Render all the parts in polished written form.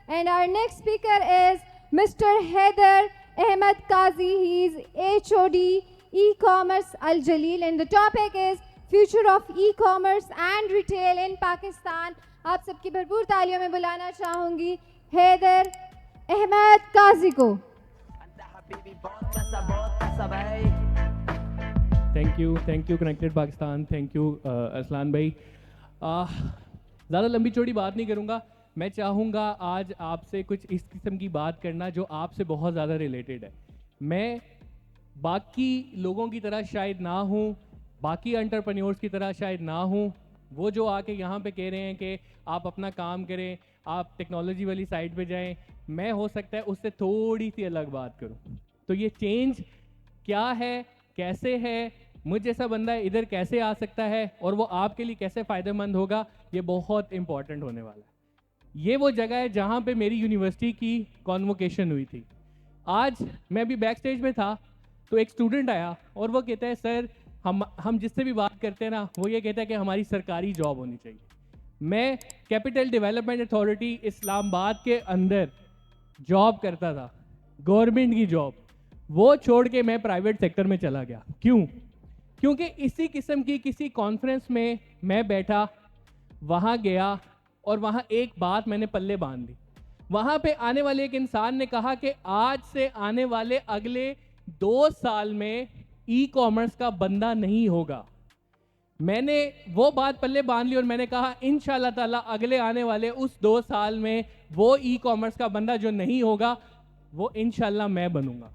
And our next speaker is Mr. Haider Ahmed Qazi. He is HOD E-Commerce Al Jaleel, and the topic is Future of E-Commerce and Retail in Pakistan. आप सबकी भरपूर तालियों में बुलाना चाहूँगी हैदर अहमद काजी को. Thank you connected Pakistan, thank you Aslan भाई. ज़्यादा लंबी चौड़ी बात नहीं करूँगा. मैं चाहूँगा आज आपसे कुछ इस किस्म की बात करना जो आपसे बहुत ज़्यादा रिलेटेड है. मैं बाकी लोगों की तरह शायद ना हूँ, बाकी एंटरप्रेन्योर्स की तरह शायद ना हूँ, वो जो आके यहाँ पे कह रहे हैं कि आप अपना काम करें, आप टेक्नोलॉजी वाली साइड पे जाएं. मैं हो सकता है उससे थोड़ी सी अलग बात करूँ. तो ये चेंज क्या है, कैसे है, मुझ जैसा बंदा इधर कैसे आ सकता है और वो आपके लिए कैसे फ़ायदेमंद होगा, ये बहुत इंपॉर्टेंट होने वाला है. ये वो जगह है जहाँ पे मेरी यूनिवर्सिटी की कॉन्वोकेशन हुई थी. आज मैं अभी बैक स्टेज में था तो एक स्टूडेंट आया और वो कहता है सर हम जिससे भी बात करते हैं ना वो ये कहता है कि हमारी सरकारी जॉब होनी चाहिए. मैं कैपिटल डेवलपमेंट अथॉरिटी इस्लामाबाद के अंदर जॉब करता था, गवर्नमेंट की जॉब. वो छोड़ के मैं प्राइवेट सेक्टर में चला गया. क्यों? क्योंकि इसी किस्म की किसी कॉन्फ्रेंस में मैं बैठा, वहाँ गया और वहाँ एक बात मैंने पल्ले बांध दी. वहाँ पे आने वाले एक इंसान ने कहा कि आज से आने वाले अगले 2 साल में ई कॉमर्स का बंदा नहीं होगा. मैंने वो बात पल्ले बांध ली और मैंने कहा इंशाल्लाह ताला अगले आने वाले उस 2 साल में वो ई कॉमर्स का बंदा जो नहीं होगा वो इंशाल्लाह मैं बनूंगा.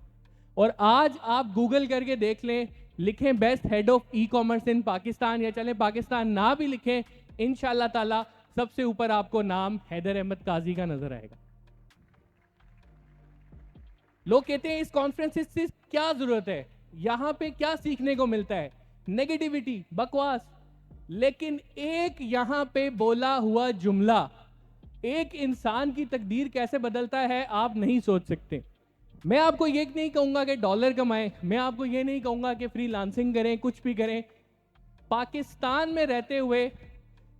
और आज आप गूगल करके देख लें, लिखें best head of e commerce इन पाकिस्तान, या चलें पाकिस्तान ना भी लिखें, इंशाल्लाह ताला सबसे ऊपर आपको नाम हैदर अहमद काजी का नजर आएगा. लोग कहते हैं इस कॉन्फ्रेंस से क्या जरूरत है, यहां पे क्या सीखने को मिलता है, नेगेटिविटी, बकवास. लेकिन एक यहां पे बोला हुआ जुमला एक इंसान की तकदीर कैसे बदलता है आप नहीं सोच सकते. मैं आपको ये नहीं कहूंगा कि डॉलर कमाएं, मैं आपको ये नहीं कहूंगा कि फ्रीलांसिंग करें, कुछ भी करें. पाकिस्तान में रहते हुए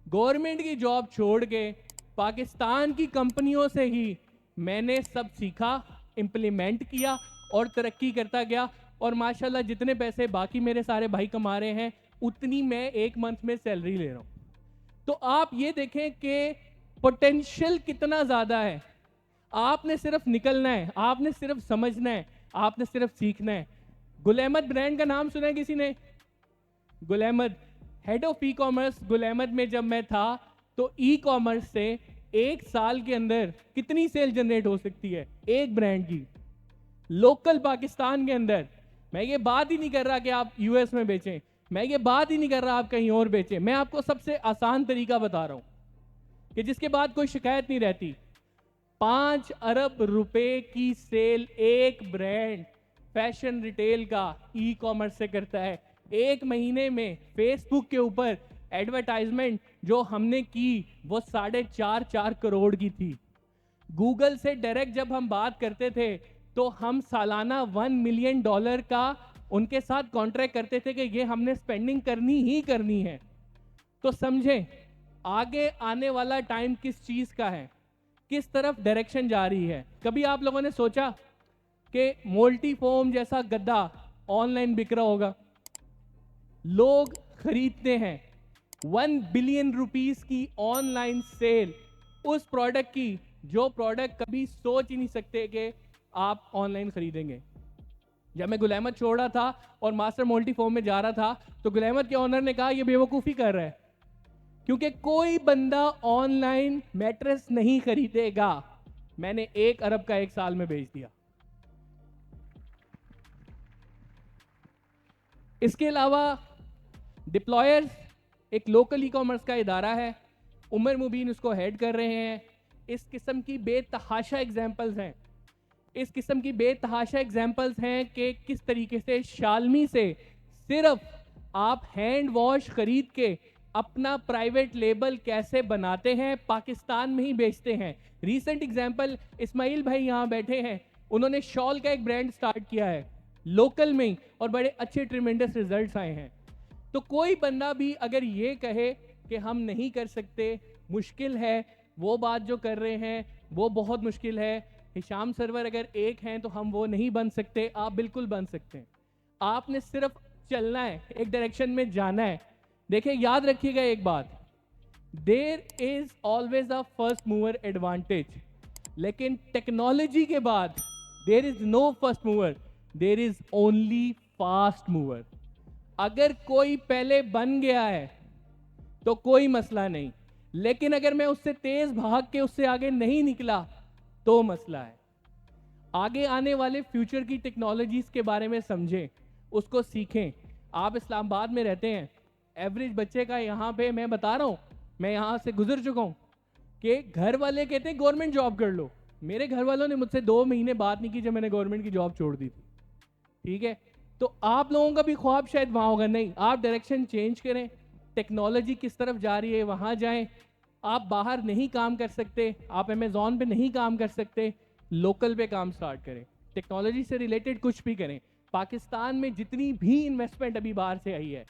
गवर्नमेंट की जॉब छोड़ के पाकिस्तान की कंपनियों से ही मैंने सब सीखा, इम्प्लीमेंट किया और तरक्की करता गया. और माशाल्लाह जितने पैसे बाकी मेरे सारे भाई कमा रहे हैं उतनी मैं एक मंथ में सैलरी ले रहा हूं. तो आप ये देखें कि पोटेंशियल कितना ज़्यादा है. आपने सिर्फ निकलना है, आपने सिर्फ समझना है, आपने सिर्फ सीखना है. गुल अहमद ब्रांड का नाम सुना है किसी ने? Gul Ahmed head of e commerce. Gul Ahmed में जब मैं था तो ई कॉमर्स से एक साल के अंदर कितनी सेल जनरेट हो सकती है एक ब्रांड की लोकल पाकिस्तान के अंदर. मैं ये बात ही नहीं कर रहा कि आप यूएस में बेचें, मैं ये बात ही नहीं कर रहा आप कहीं और बेचें. मैं आपको सबसे आसान तरीका बता रहा हूं कि जिसके बाद कोई शिकायत नहीं रहती. 5 अरब रुपए की सेल एक ब्रांड फैशन रिटेल का ई कॉमर्स से करता है. एक महीने में फेसबुक के ऊपर एडवर्टाइजमेंट जो हमने की वो 4.5 करोड़ की थी. गूगल से डायरेक्ट जब हम बात करते थे तो हम सालाना $1 मिलियन का उनके साथ कॉन्ट्रैक्ट करते थे कि ये हमने स्पेंडिंग करनी ही करनी है. तो समझें आगे आने वाला टाइम किस चीज़ का है, किस तरफ डायरेक्शन जा रही है. कभी आप लोगों ने सोचा कि मोल्टीफोम जैसा गद्दा ऑनलाइन बिक रहा होगा? लोग खरीदते हैं. 1 बिलियन रुपीस की ऑनलाइन सेल उस प्रोडक्ट की जो प्रोडक्ट कभी सोच ही नहीं सकते कि आप ऑनलाइन खरीदेंगे. जब मैं गुल अहमद छोड़ रहा था और मास्टर मोल्टीफोम में जा रहा था तो गुल अहमद के ऑनर ने कहा ये बेवकूफ़ी कर रहा है, क्योंकि कोई बंदा ऑनलाइन मैट्रेस नहीं खरीदेगा. मैंने 1 अरब का 1 साल में बेच दिया. इसके अलावा डिप्लॉयर्स एक लोकल ई कॉमर्स का इदारा है, उमर मुबीन उसको हेड कर रहे हैं. इस किस्म की बेतहाशा एग्जाम्पल्स हैं, इस किस्म की बेतहाशा एग्जाम्पल्स हैं कि किस तरीके से शालमी से सिर्फ आप हैंड वॉश खरीद के अपना प्राइवेट लेबल कैसे बनाते हैं, पाकिस्तान में ही बेचते हैं. रीसेंट एग्जाम्पल इस्माइल भाई यहाँ बैठे हैं, उन्होंने शॉल का एक ब्रांड स्टार्ट किया है लोकल में ही और बड़े अच्छे ट्रिमेंडस रिजल्ट्स आए हैं. तो कोई बंदा भी अगर ये कहे कि हम नहीं कर सकते, मुश्किल है, वो बात जो कर रहे हैं वो बहुत मुश्किल है। हिशाम सरवर अगर एक हैं तो हम वो नहीं बन सकते, आप बिल्कुल बन सकते हैं। आपने सिर्फ चलना है, एक डायरेक्शन में जाना है। देखिए याद रखिएगा एक बात, there is always a first mover advantage, लेकिन टेक्नोलॉजी के बाद there is no first mover, there is only fast mover. अगर कोई पहले बन गया है तो कोई मसला नहीं, लेकिन अगर मैं उससे तेज भाग के उससे आगे नहीं निकला तो मसला है। आगे आने वाले फ्यूचर की टेक्नोलॉजीज के बारे में समझें, उसको सीखें। आप इस्लामाबाद में रहते हैं, एवरेज बच्चे का यहाँ पे मैं बता रहा हूँ, मैं यहाँ से गुजर चुका हूँ कि घर वाले कहते हैं गवर्नमेंट जॉब कर लो। मेरे घर वालों ने मुझसे 2 महीने बात नहीं की जब मैंने गवर्नमेंट की जॉब छोड़ दी थी। ठीक है, तो आप लोगों का भी ख्वाब शायद वहाँ होगा। नहीं, आप डायरेक्शन चेंज करें, टेक्नोलॉजी किस तरफ जा रही है वहाँ जाएं। आप बाहर नहीं काम कर सकते, आप अमेजोन पे नहीं काम कर सकते, लोकल पे काम स्टार्ट करें, टेक्नोलॉजी से रिलेटेड कुछ भी करें। पाकिस्तान में जितनी भी इन्वेस्टमेंट अभी बाहर से आई है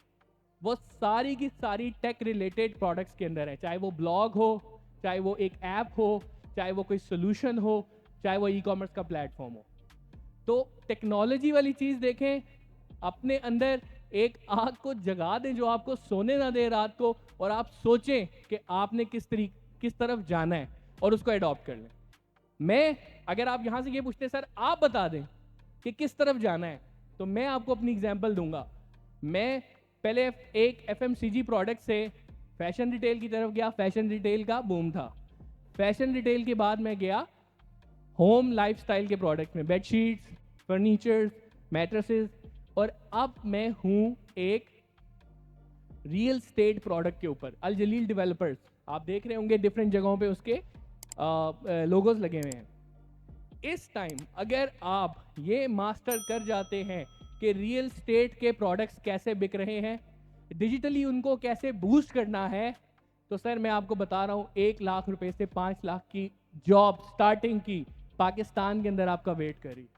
वो सारी की सारी टेक रिलेटेड प्रोडक्ट्स के अंदर है, चाहे वो ब्लॉग हो, चाहे वो एक ऐप हो, चाहे वो कोई सोल्यूशन हो, चाहे वो ई कॉमर्स का प्लेटफॉर्म हो। तो टेक्नोलॉजी वाली चीज़ देखें, अपने अंदर एक आग को जगा दें जो आपको सोने ना दे रात को, और आप सोचें कि आपने किस तरफ जाना है और उसको अडॉप्ट कर लें। मैं अगर आप यहाँ से ये पूछते सर आप बता दें कि किस तरफ जाना है, तो मैं आपको अपनी एग्जांपल दूंगा। मैं पहले एक FMCG प्रोडक्ट से फैशन रिटेल की तरफ गया, फैशन रिटेल का बूम था। फैशन रिटेल के बाद मैं गया होम लाइफस्टाइल के प्रोडक्ट में, बेडशीट्स, फर्नीचर्स, मैट्रेसेस, और अब मैं हूँ एक रियल स्टेट प्रोडक्ट के ऊपर। अल जलील डेवलपर्स, आप देख रहे होंगे डिफरेंट जगहों पे उसके लोगोज लगे हुए हैं। इस टाइम अगर आप ये मास्टर कर जाते हैं कि रियल स्टेट के प्रोडक्ट्स कैसे बिक रहे हैं, डिजिटली उनको कैसे बूस्ट करना है, तो सर मैं आपको बता रहा हूँ 1 लाख रुपए से 5 लाख की जॉब स्टार्टिंग की पाकिस्तान के अंदर आपका वेट करी।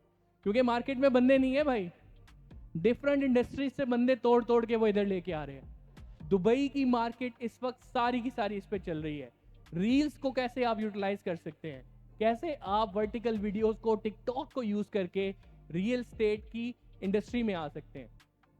क्योंकि मार्केट में बंदे नहीं है भाई, डिफरेंट इंडस्ट्रीज से बंदे तोड़ तोड़ के वो इधर लेके आ रहे हैं। दुबई की मार्केट इस वक्त सारी की सारी इस पे चल रही है। रील्स को कैसे आप यूटिलाइज कर सकते हैं, कैसे आप वर्टिकल वीडियोस को, टिकटॉक को यूज करके रियल स्टेट की इंडस्ट्री में आ सकते हैं।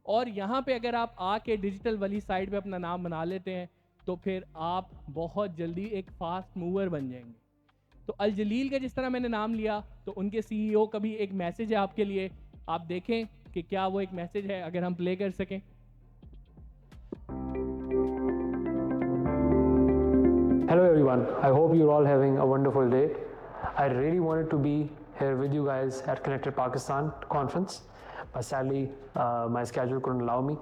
और यहाँ पे अगर आप आके डिजिटल वाली साइड पे अपना नाम बना लेते हैं तो फिर आप बहुत जल्दी एक फास्ट मूवर बन जाएंगे। तो अल जलील का जिस तरह मैंने नाम लिया, तो उनके CEO का भी एक मैसेज है आपके लिए, आप देखें कि क्या वो एक मैसेज है, अगर हम प्ले कर सकें। Hello everyone, I hope you're all having a wonderful day. I really wanted to be here with you guys at Connected Pakistan conference, but sadly my schedule couldn't allow me.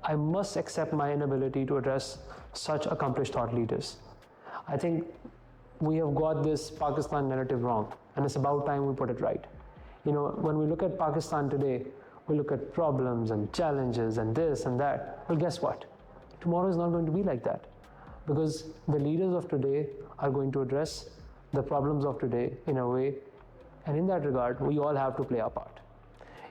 I must accept my inability to address such accomplished thought leaders. I think we have got this Pakistan narrative wrong, and it's about time we put it right. You know, when we look at Pakistan today, we look at problems and challenges and this and that. Well, guess what? Tomorrow is not going to be like that, because the leaders of today are going to address the problems of today in a way, and in that regard, we all have to play our part.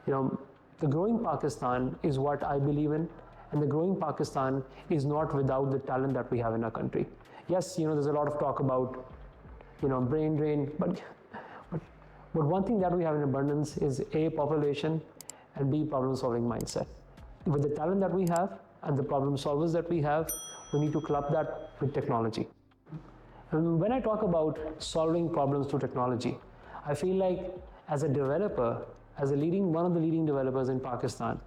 You know, the growing Pakistan is what I believe in, and the growing Pakistan is not without the talent that we have in our country. Yes, you know, there's a lot of talk about, you know, brain drain, but one thing that we have in abundance is A, population, and B, problem solving mindset. With the talent that we have and the problem solvers that we have, we need to club that with technology. And when I talk about solving problems through technology, I feel like as a developer, as one of the leading developers in Pakistan,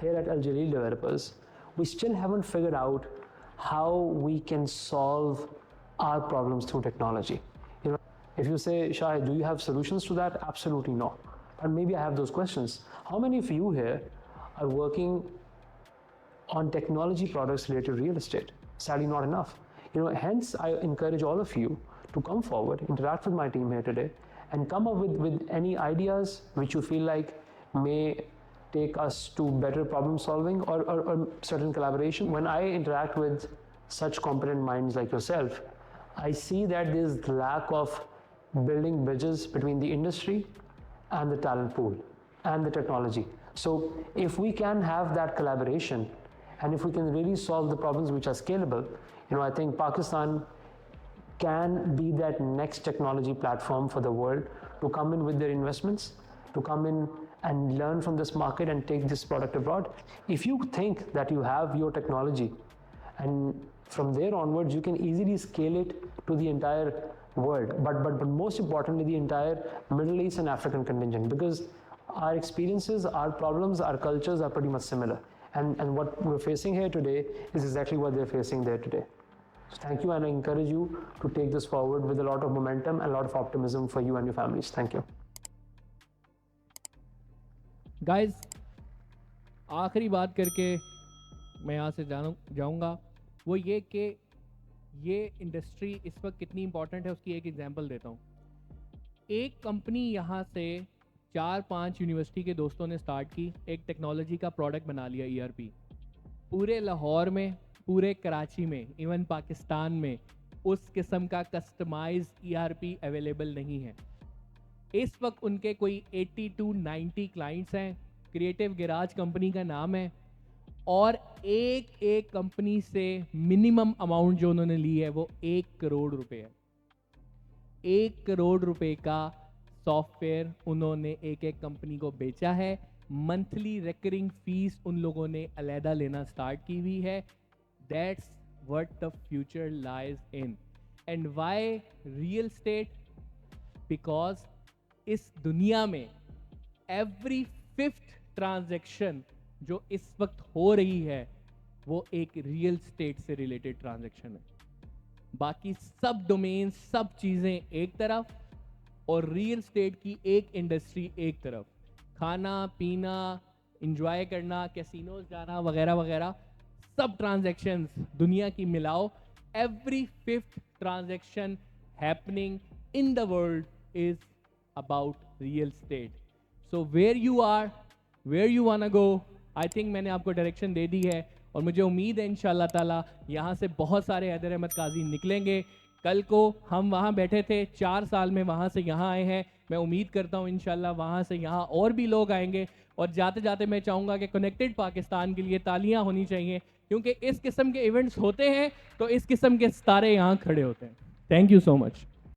here at Al Jaleel Developers, we still haven't figured out how we can solve our problems through technology. You know, if you say, Shahid, do you have solutions to that? Absolutely no. But maybe I have those questions. How many of you here are working on technology products related to real estate? Sadly, not enough. You know, hence I encourage all of you to come forward, interact with my team here today, and come up with any ideas which you feel like may take us to better problem solving or certain collaboration. When I interact with such competent minds like yourself, I see that there's lack of building bridges between the industry and the talent pool and the technology. So if we can have that collaboration, and if we can really solve the problems which are scalable, you know, I think Pakistan can be that next technology platform for the world to come in with their investments, to come in and learn from this market and take this product abroad. If you think that you have your technology, and from there onwards you can easily scale it to the entire world, but most importantly the entire Middle East and African contingent, because our experiences, our problems, our cultures are pretty much similar, and what we're facing here today is exactly what they're facing there today. So thank you, and I encourage you to take this forward with a lot of momentum and a lot of optimism for you and your families. Thank you. Guys, आखिरी बात करके मैं यहाँ से जाऊँगा, वो ये कि ये इंडस्ट्री इस वक्त कितनी इंपॉर्टेंट है उसकी एक एग्जांपल देता हूँ। एक कंपनी यहाँ से 4-5 यूनिवर्सिटी के दोस्तों ने स्टार्ट की, एक टेक्नोलॉजी का प्रोडक्ट बना लिया ERP। पूरे लाहौर में, पूरे कराची में, इवन पाकिस्तान में उस किस्म का कस्टमाइज्ड ERP अवेलेबल नहीं है। इस वक्त उनके कोई 80 to 90 क्लाइंट्स हैं, क्रिएटिव गैराज कंपनी का नाम है, और एक कंपनी से मिनिमम अमाउंट जो उन्होंने ली है वो 1 करोड़ रुपए है। 1 करोड़ रुपए का सॉफ्टवेयर उन्होंने एक कंपनी को बेचा है। मंथली रिकरिंग फीस उन लोगों ने अलहदा लेना स्टार्ट की हुई है। That's what the future lies in. And why real estate? Because इस दुनिया में एवरी 5th ट्रांजैक्शन जो इस वक्त हो रही है वो एक रियल एस्टेट से रिलेटेड ट्रांजैक्शन है। बाकी सब डोमेन, सब चीज़ें एक तरफ, और रियल एस्टेट की एक इंडस्ट्री एक तरफ। खाना पीना, इंजॉय करना, कैसीनोज जाना वगैरह वगैरह, सब ट्रांजैक्शंस दुनिया की मिलाओ, every 5th transaction happening in the world is about real estate. So where you are, where you wanna go, I think मैंने आपको डायरेक्शन दे दी है, और मुझे उम्मीद है इंशाल्लाह ताला यहाँ से बहुत सारे हैदर अहमद काजी निकलेंगे। कल को हम वहाँ बैठे थे, 4 साल में वहाँ से यहाँ आए हैं। मैं उम्मीद करता हूँ इंशाल्लाह वहाँ से यहाँ और भी लोग आएंगे, और जाते जाते मैं चाहूँगा कि कनेक्टेड पाकिस्तान के लिए तालियाँ होनी चाहिए, क्योंकि इस किस्म के इवेंट्स होते हैं तो इस किस्म के सितारे यहाँ खड़े होते हैं। Thank you so much.